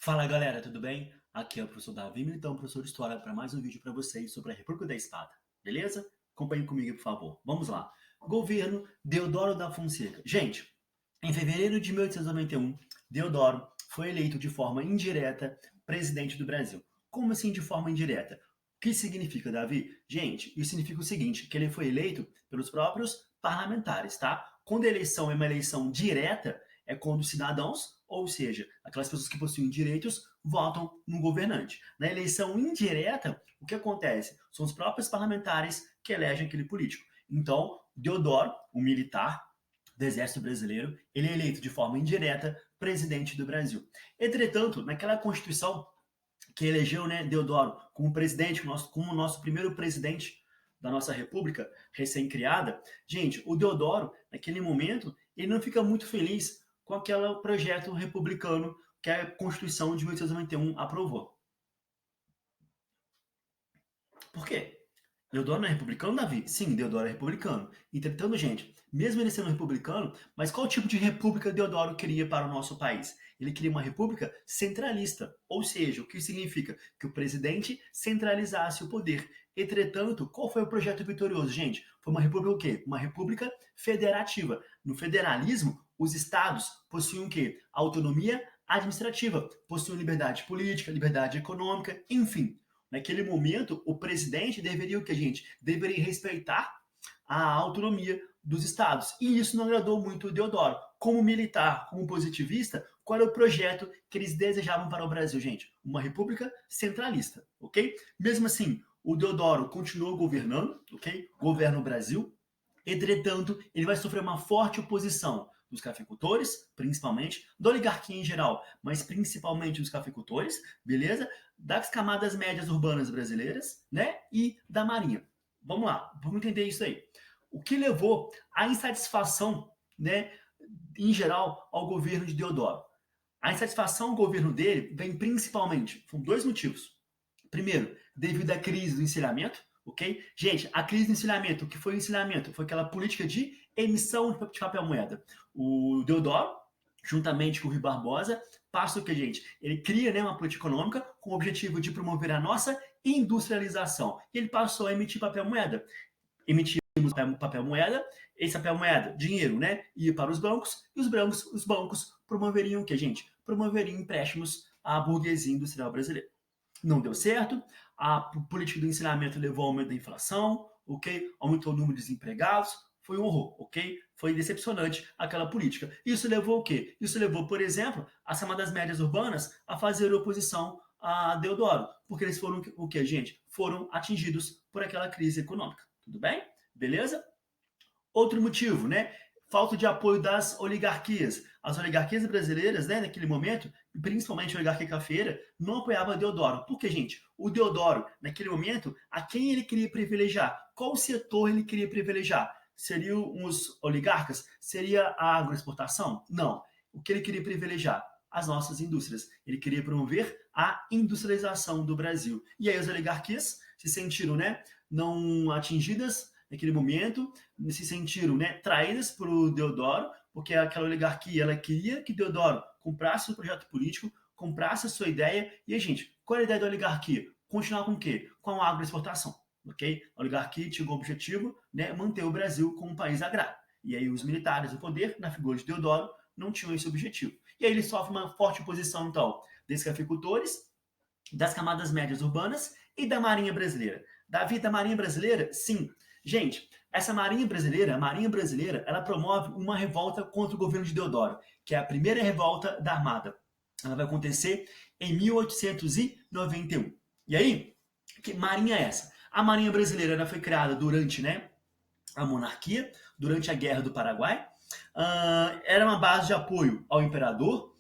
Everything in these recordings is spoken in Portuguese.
Fala galera, tudo bem? Aqui é o professor Davi Militão, professor de História, para mais um vídeo para vocês sobre a República da Espada, beleza? Acompanhe comigo, por favor. Vamos lá. Governo Deodoro da Fonseca. Gente, em fevereiro de 1891, Deodoro foi eleito de forma indireta presidente do Brasil. Como assim de forma indireta? O que significa, Davi? Gente, isso significa o seguinte, que ele foi eleito pelos próprios parlamentares, tá? Quando a eleição é uma eleição direta, é quando os cidadãos, ou seja, aquelas pessoas que possuem direitos, votam no governante. Na eleição indireta, o que acontece? São os próprios parlamentares que elegem aquele político. Então, Deodoro, um militar do Exército Brasileiro, ele é eleito de forma indireta presidente do Brasil. Entretanto, naquela Constituição que elegeu, né, Deodoro como presidente, como nosso primeiro presidente da nossa república recém-criada, gente, o Deodoro, naquele momento, ele não fica muito feliz com aquele projeto republicano que a Constituição de 1891 aprovou. Por quê? Deodoro não é republicano, Davi? Sim, Deodoro é republicano. Entretanto, gente, mesmo ele sendo republicano, mas qual tipo de república Deodoro queria para o nosso país? Ele queria uma república centralista, ou seja, o que significa que o presidente centralizasse o poder. Entretanto, qual foi o projeto vitorioso, gente? Foi uma república o quê? Uma república federativa. No federalismo, os estados possuem o quê? Autonomia administrativa, possuem liberdade política, liberdade econômica, enfim. Naquele momento, o presidente deveria o que, gente? Deveria respeitar a autonomia dos estados. E isso não agradou muito o Deodoro. Como militar, como positivista, qual era o projeto que eles desejavam para o Brasil, gente? Uma república centralista, ok? Mesmo assim, o Deodoro continuou governando, ok? Governa o Brasil. Entretanto, ele vai sofrer uma forte oposição dos cafeicultores, principalmente, da oligarquia em geral, mas principalmente dos cafeicultores, beleza? Das camadas médias urbanas brasileiras, né? E da Marinha. Vamos lá, vamos entender isso aí. O que levou à insatisfação, né, em geral, ao governo de Deodoro? A insatisfação ao governo dele vem principalmente, são dois motivos. Primeiro, devido à crise do encilhamento, ok? Gente, a crise do encilhamento, o que foi o encilhamento? Foi aquela política de emissão de papel moeda. O Deodoro, juntamente com o Rui Barbosa, passa o que, gente? Ele cria, né, uma política econômica com o objetivo de promover a nossa industrialização. E ele passou a emitir papel moeda. Emitimos papel moeda, esse papel moeda, dinheiro, né, ia para os bancos, e os bancos promoveriam o que, gente? Promoveriam empréstimos à burguesia industrial brasileira. Não deu certo, a política do ensinamento levou ao aumento da inflação, ok? Aumentou o número de desempregados, foi um horror, ok? Foi decepcionante aquela política. Isso levou o quê? Isso levou, por exemplo, as chamadas médias urbanas a fazer oposição a Deodoro, porque eles foram o quê, gente? Foram atingidos por aquela crise econômica. Tudo bem? Beleza? Outro motivo, né? Falta de apoio das oligarquias. As oligarquias brasileiras, né, naquele momento, principalmente a oligarquia cafeira, não apoiava Deodoro. Por quê, gente? O Deodoro, naquele momento, a quem ele queria privilegiar? Qual setor ele queria privilegiar? Seriam os oligarcas? Seria a agroexportação? Não. O que ele queria privilegiar? As nossas indústrias. Ele queria promover a industrialização do Brasil. E aí as oligarquias se sentiram, né, não atingidas naquele momento, se sentiram, né, traídas por Deodoro, porque aquela oligarquia ela queria que Deodoro comprasse o projeto político, comprasse a sua ideia, e a gente, qual é a ideia da oligarquia? Continuar com o quê? Com a agroexportação, ok? A oligarquia tinha o objetivo, né, manter o Brasil como um país agrário. E aí os militares do poder, na figura de Deodoro, não tinham esse objetivo. E aí ele sofre uma forte oposição, então, desses cafeicultores, das camadas médias urbanas e da Marinha Brasileira. Davi, da Marinha Brasileira? Sim. Gente, essa Marinha Brasileira, a Marinha Brasileira, ela promove uma revolta contra o governo de Deodoro, que é a primeira revolta da Armada. Ela vai acontecer em 1891. E aí, que Marinha é essa? A Marinha Brasileira ela foi criada durante, né, a monarquia, durante a Guerra do Paraguai. Era uma base de apoio ao imperador,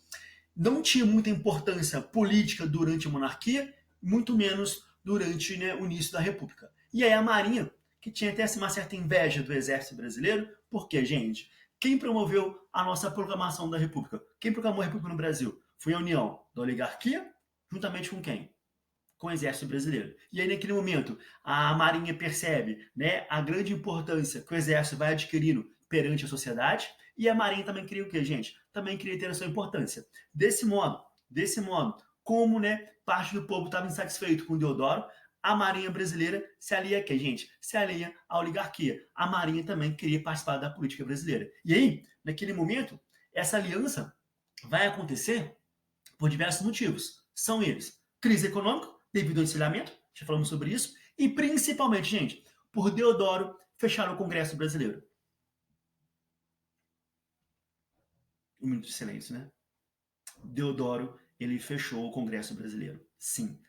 não tinha muita importância política durante a monarquia, muito menos durante, né, o início da República. E aí a Marinha, que tinha até uma certa inveja do Exército Brasileiro, porque, gente, quem promoveu a nossa proclamação da República? Quem proclamou a República no Brasil? Foi a união da oligarquia, juntamente com quem? Com o Exército Brasileiro. E aí, naquele momento, a Marinha percebe, né, a grande importância que o Exército vai adquirindo perante a sociedade, e a Marinha também queria o quê, gente? Também queria ter a sua importância. Desse modo, como, né, parte do povo estava insatisfeito com Deodoro, a Marinha brasileira se alia a quem, gente? Se alia à oligarquia. A Marinha também queria participar da política brasileira. E aí, naquele momento, essa aliança vai acontecer por diversos motivos. São eles: crise econômica, devido ao encilhamento, já falamos sobre isso, e principalmente, gente, por Deodoro fechar o Congresso brasileiro. Um minuto de silêncio, né? Deodoro, ele fechou o Congresso brasileiro. Sim.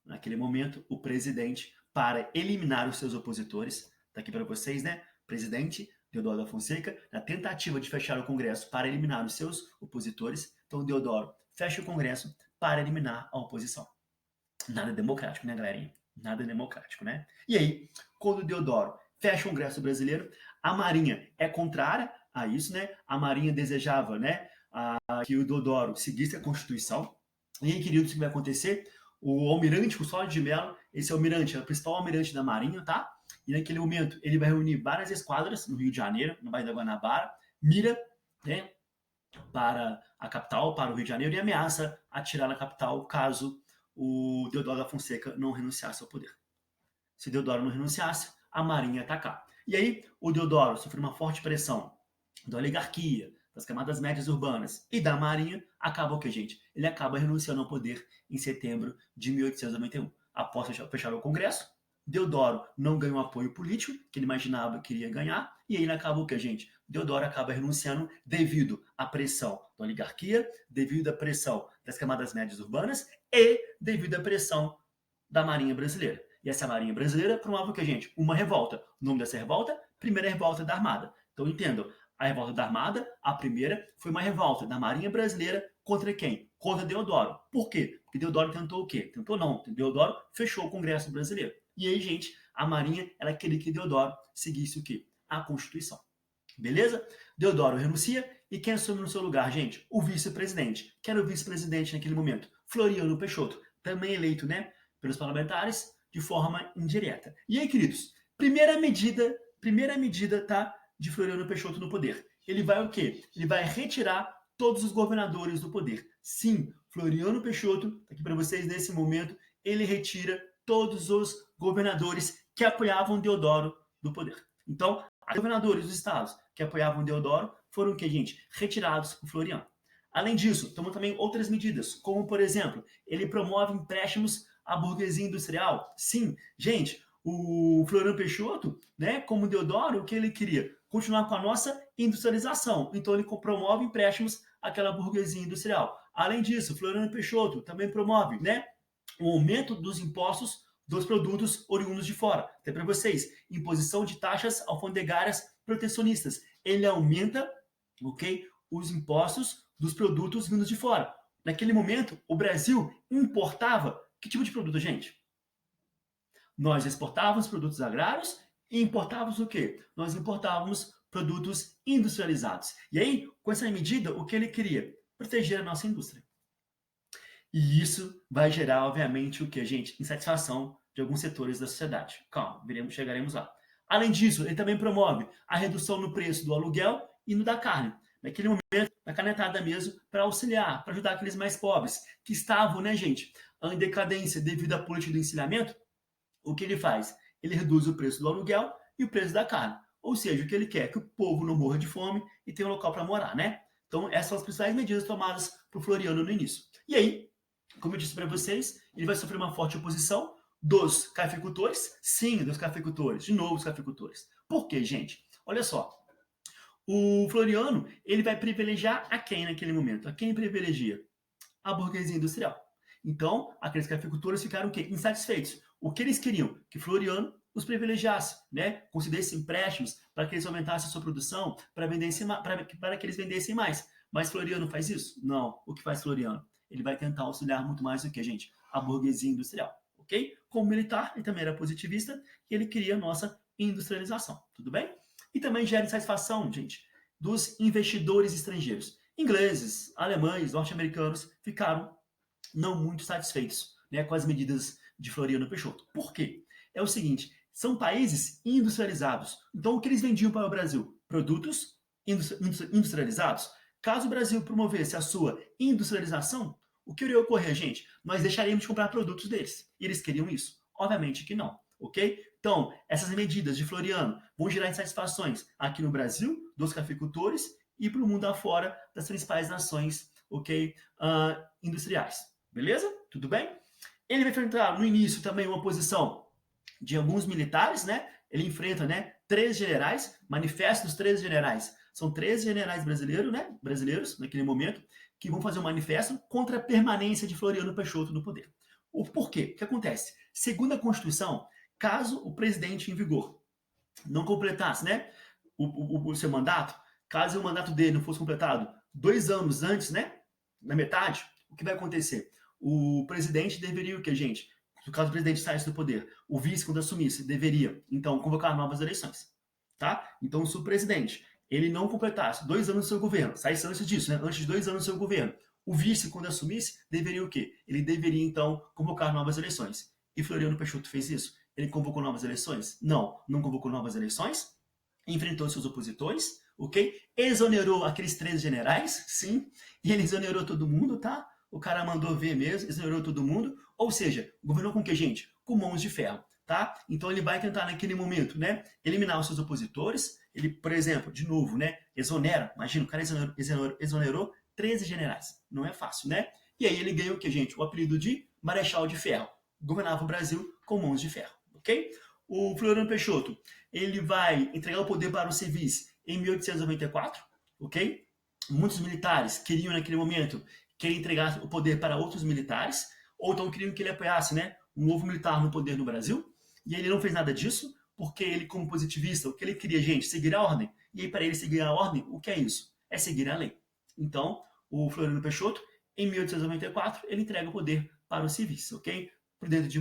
Naquele momento, o presidente, para eliminar os seus opositores, tá aqui para vocês, né? Presidente Deodoro da Fonseca, na tentativa de fechar o Congresso para eliminar os seus opositores. Então, Deodoro fecha o Congresso para eliminar a oposição. Nada democrático, né, galerinha? Nada democrático, né? E aí, quando Deodoro fecha o Congresso brasileiro, a Marinha é contrária a isso, né? A Marinha desejava, né, que o Deodoro seguisse a Constituição. E aí, queridos, o que vai acontecer? O almirante Custódio de Mello, esse almirante é o principal almirante da Marinha, tá? E naquele momento ele vai reunir várias esquadras no Rio de Janeiro, no Baía da Guanabara, mira, né, para a capital, para o Rio de Janeiro, e ameaça atirar na capital caso o Deodoro da Fonseca não renunciasse ao poder. Se Deodoro não renunciasse, a Marinha ia atacar. E aí o Deodoro sofreu uma forte pressão da oligarquia, das camadas médias urbanas e da Marinha. Acaba o que, gente? Ele acaba renunciando ao poder em setembro de 1891. Após fechar o Congresso, Deodoro não ganhou apoio político, que ele imaginava que iria ganhar, e aí ele acaba o que, gente? Deodoro acaba renunciando devido à pressão da oligarquia, devido à pressão das camadas médias urbanas e devido à pressão da Marinha Brasileira. E essa Marinha Brasileira promove o que, gente? Uma revolta. O nome dessa revolta? Primeira Revolta da Armada. Então entendam, a Revolta da Armada, a primeira, foi uma revolta da Marinha Brasileira contra quem? Contra Deodoro. Por quê? Porque Deodoro tentou o quê? Tentou não. Deodoro fechou o Congresso Brasileiro. E aí, gente, a Marinha, ela queria que Deodoro seguisse o quê? A Constituição. Beleza? Deodoro renuncia e quem assume no seu lugar, gente? O vice-presidente. Quem era o vice-presidente naquele momento? Floriano Peixoto. Também eleito, né, pelos parlamentares de forma indireta. E aí, queridos, primeira medida, tá, de Floriano Peixoto no poder. Ele vai o quê? Ele vai retirar todos os governadores do poder. Sim, Floriano Peixoto, aqui para vocês nesse momento, ele retira todos os governadores que apoiavam Deodoro do poder. Então, os governadores dos estados que apoiavam Deodoro foram o que, gente? Retirados por Floriano. Além disso, tomam também outras medidas, como, por exemplo, ele promove empréstimos à burguesia industrial. Sim, gente, o Floriano Peixoto, né, como Deodoro, o que ele queria? Continuar com a nossa industrialização. Então, ele promove empréstimos àquela burguesia industrial. Além disso, Floriano Peixoto também promove, né, o aumento dos impostos dos produtos oriundos de fora. Até para vocês, imposição de taxas alfandegárias protecionistas. Ele aumenta, ok, os impostos dos produtos vindos de fora. Naquele momento, o Brasil importava que tipo de produto, gente? Nós exportávamos produtos agrários e importávamos o quê? Nós importávamos produtos industrializados. E aí, com essa medida, o que ele queria? Proteger a nossa indústria. E isso vai gerar, obviamente, o que, gente? Insatisfação de alguns setores da sociedade. Calma, chegaremos lá. Além disso, ele também promove a redução no preço do aluguel e no da carne. Naquele momento, na canetada mesmo, para auxiliar, para ajudar aqueles mais pobres, que estavam, né, gente, em decadência devido à política do encilhamento. O que ele faz? Ele reduz o preço do aluguel e o preço da carne. Ou seja, o que ele quer é que o povo não morra de fome e tenha um local para morar, né? Então, essas são as principais medidas tomadas por Floriano no início. E aí, como eu disse para vocês, ele vai sofrer uma forte oposição dos cafeicultores. Sim, dos cafeicultores. De novo, os cafeicultores. Por quê, gente? Olha só. O Floriano, ele vai privilegiar a quem naquele momento? A quem privilegia? A burguesia industrial. Então, aqueles cafeicultores ficaram o quê? Insatisfeitos. O que eles queriam? Que Floriano os privilegiasse, né? Concedesse empréstimos para que eles aumentassem a sua produção, para que eles vendessem mais. Mas Floriano faz isso? Não. O que faz Floriano? Ele vai tentar auxiliar muito mais do que, gente? A burguesia industrial, ok? Como militar, ele também era positivista e ele queria a nossa industrialização, tudo bem? E também gera insatisfação, gente, dos investidores estrangeiros. Ingleses, alemães, norte-americanos ficaram não muito satisfeitos, né, com as medidas de Floriano Peixoto. Por quê? É o seguinte, são países industrializados. Então, o que eles vendiam para o Brasil? Produtos industrializados. Caso o Brasil promovesse a sua industrialização, o que iria ocorrer, gente? Nós deixaríamos de comprar produtos deles. E eles queriam isso? Obviamente que não, ok? Então, essas medidas de Floriano vão gerar insatisfações aqui no Brasil, dos cafeicultores, e para o mundo afora das principais nações, ok? Industriais. Beleza? Tudo bem? Ele vai enfrentar no início também uma oposição de alguns militares, né? Ele enfrenta, né, 13 generais, manifesto dos 13 generais. São 13 generais brasileiros, né, brasileiros naquele momento, que vão fazer um manifesto contra a permanência de Floriano Peixoto no poder. O porquê? O que acontece? Segundo a Constituição, caso o presidente em vigor não completasse, né, o seu mandato, caso o mandato dele não fosse completado 2 anos antes, né, na metade, o que vai acontecer? O presidente deveria o que, gente? No caso o presidente saísse do poder, o vice, quando assumisse, deveria, então, convocar novas eleições. Tá? Então, se o presidente ele não completasse 2 anos do seu governo, saísse antes disso, né? Antes de 2 anos do seu governo, o vice, quando assumisse, deveria o quê? Ele deveria, então, convocar novas eleições. E Floriano Peixoto fez isso? Ele convocou novas eleições? Não, não convocou novas eleições. Enfrentou seus opositores, ok? Exonerou aqueles 13 generais, sim. E ele exonerou todo mundo, tá? O cara mandou ver mesmo, exonerou todo mundo. Ou seja, governou com o que, gente? Com mãos de ferro, tá? Então ele vai tentar, naquele momento, né, eliminar os seus opositores. Ele, por exemplo, de novo, né, exonera. Imagina, o cara exonerou 13 generais. Não é fácil, né? E aí ele ganhou o que, gente? O apelido de Marechal de Ferro. Governava o Brasil com mãos de ferro, ok? O Floriano Peixoto, ele vai entregar o poder para os civis em 1894, ok? Muitos militares queriam, naquele momento, entregar o poder para outros militares, ou então queriam que ele apoiasse, né, um novo militar no poder no Brasil, e ele não fez nada disso, porque ele, como positivista, o que ele queria, gente, seguir a ordem. E aí, para ele seguir a ordem, o que é isso? É seguir a lei. Então, o Floriano Peixoto, em 1894, ele entrega o poder para os civis, ok? Prudente de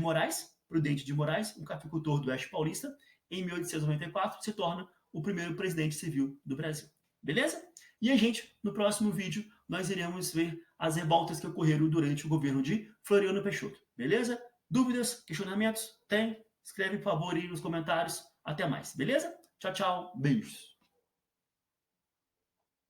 Moraes, um cafeicultor do Oeste Paulista, em 1894, se torna o primeiro presidente civil do Brasil. Beleza? E a gente, no próximo vídeo, nós iremos ver as revoltas que ocorreram durante o governo de Floriano Peixoto. Beleza? Dúvidas, questionamentos? Tem? Escreve, por favor, aí nos comentários. Até mais, beleza? Tchau, tchau. Beijos.